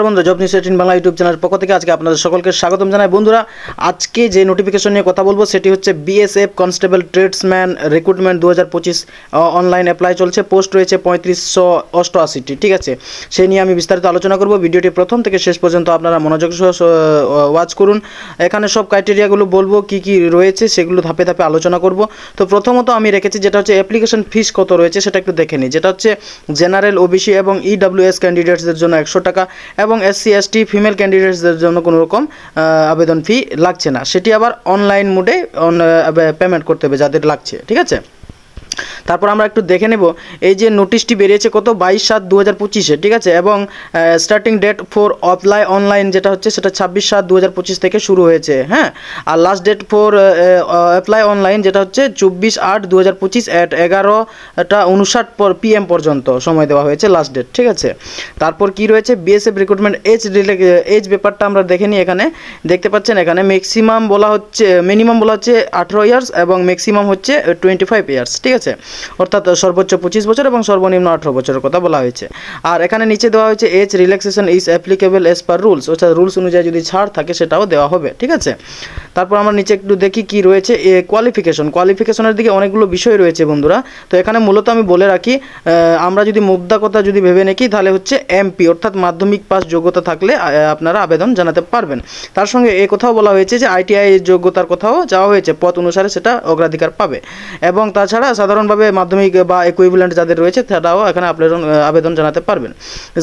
বন্ধুরা, job news 18 Bangla YouTube চ্যানেলের পক্ষ থেকে আজকে আপনাদের সকলকে স্বাগতম জানাই। বন্ধুরা, আজকে যে নোটিফিকেশন নিয়ে কথা বলবো সেটি হচ্ছে BSF constable tradesman recruitment 2025 online apply চলছে। পোস্ট রয়েছে 3588টি। ঠিক আছে, সেই নিয়ে আমি বিস্তারিত আলোচনা করব। ভিডিওটি প্রথম থেকে শেষ পর্যন্ত আপনারা মনোযোগ সহ ওয়াচ করুন। এখানে সব ক্রাইটেরিয়াগুলো বলবো, কি কি রয়েছে সেগুলো ধাপে ধাপে আলোচনা করব। তো প্রথমত আমি রেখেছি যেটা হচ্ছে অ্যাপ্লিকেশন ফিস কত রয়েছে সেটা একটু দেখে নিই। যেটা হচ্ছে জেনারেল, ওবিসি এবং ইডব্লিউএস ক্যান্ডিডেটসদের জন্য 100 টাকা এবং এসসি এসটি ফিমেল ক্যান্ডিডেটসদের জন্য কোনো রকম আবেদন ফি লাগছে না। সেটি আবার অনলাইন মোডে পেমেন্ট করতে হবে যাদের লাগছে। ঠিক আছে, তারপর আমরা একটু দেখে নেব এই যে নোটিশটি বেরিয়েছে কত 22/7/2025-এ। ঠিক আছে, এবং starting date for apply online যেটা হচ্ছে সেটা 26/7/2025 থেকে শুরু হয়েছে। হ্যাঁ, আর last date for apply online যেটা হচ্ছে 24/8/2025 at 11:59 PM পর্যন্ত সময় দেওয়া হয়েছে লাস্ট ডেট। ঠিক আছে, তারপর কি রয়েছে বিএসএফ রিক্রুটমেন্ট এজ ব্যাপারটা আমরা দেখে নিই। এখানে দেখতে পাচ্ছেন এখানে ম্যাক্সিমাম বলা হচ্ছে, মিনিমাম বলা হচ্ছে 18 ইয়ার্স এবং ম্যাক্সিমাম হচ্ছে 25 ইয়ার্স। ঠিক আছে, অর্থাৎ সর্বোচ্চ 25 বছর এবং সর্বনিম্ন 18 বছরের কথা বলা হয়েছে। আর এখানে নিচে দেওয়া হয়েছে as relaxation is applicable as per rules, অর্থাৎ রুলস অনুযায়ী যদি ছাড় থাকে সেটাও দেওয়া হবে। ঠিক আছে, তারপর আমরা নিচে একটু দেখি কি রয়েছে। কোয়ালিফিকেশনের দিকে অনেকগুলো বিষয় রয়েছে বন্ধুরা। তো এখানে মূলত আমি বলে রাখি, আমরা যদি মুদ্রা কথা যদি ভেবে নাকি তাহলে হচ্ছে এমপি অর্থাৎ মাধ্যমিক পাস যোগ্যতা থাকলে আপনারা আবেদন জানাতে পারবেন। তার সঙ্গে এই কথাও বলা হয়েছে যে আইটিআই যোগ্যতার কথাও চাওয়া হয়েছে, পদ অনুসারে সেটা অগ্রাধিকার পাবে। এবং তাছাড়া সাধারণভাবে মাধ্যমিক বা ইকুইভ্যালেন্ট যাদের রয়েছে তারাও এখানে আবেদন জানাতে পারবেন।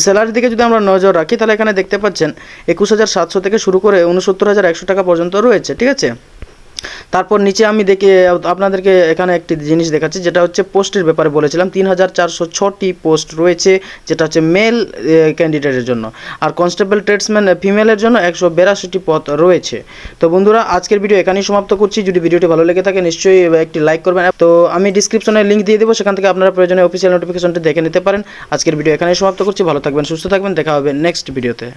স্যালারির দিকে যদি আমরা নজর রাখি তাহলে এখানে দেখতে পাচ্ছেন 21,700 থেকে শুরু করে 69,100 টাকা পর্যন্ত রয়েছে। ঠিক আছে, তারপর নিচে আমি আপনাদেরকে এখানে একটি জিনিস দেখাচ্ছি যেটা হচ্ছে পোস্টের ব্যাপারে বলেছিলাম। 3,406টি পোস্ট রয়েছে যেটা হচ্ছে মেল ক্যান্ডিডেটের জন্য, আর কনস্টেবল ট্রেডসম্যান ফিমেলের জন্য 182টি পদ রয়েছে। তো বন্ধুরা, আজকের ভিডিও এখানেই সমাপ্ত করছি। যদি ভিডিওটি ভালো লেগে থাকে নিশ্চয়ই একটি লাইক করবেন। তো আমি ডিসক্রিপশনে লিঙ্ক দিয়ে দেবো, সেখান থেকে আপনারা প্রয়োজনে অফিসিয়াল নোটিফিকেশনটি দেখে নিতে পারেন। আজকের ভিডিও এখানেই সমাপ্ত করছি। ভালো থাকবেন, সুস্থ থাকবেন, দেখা হবে নেক্সট ভিডিওতে।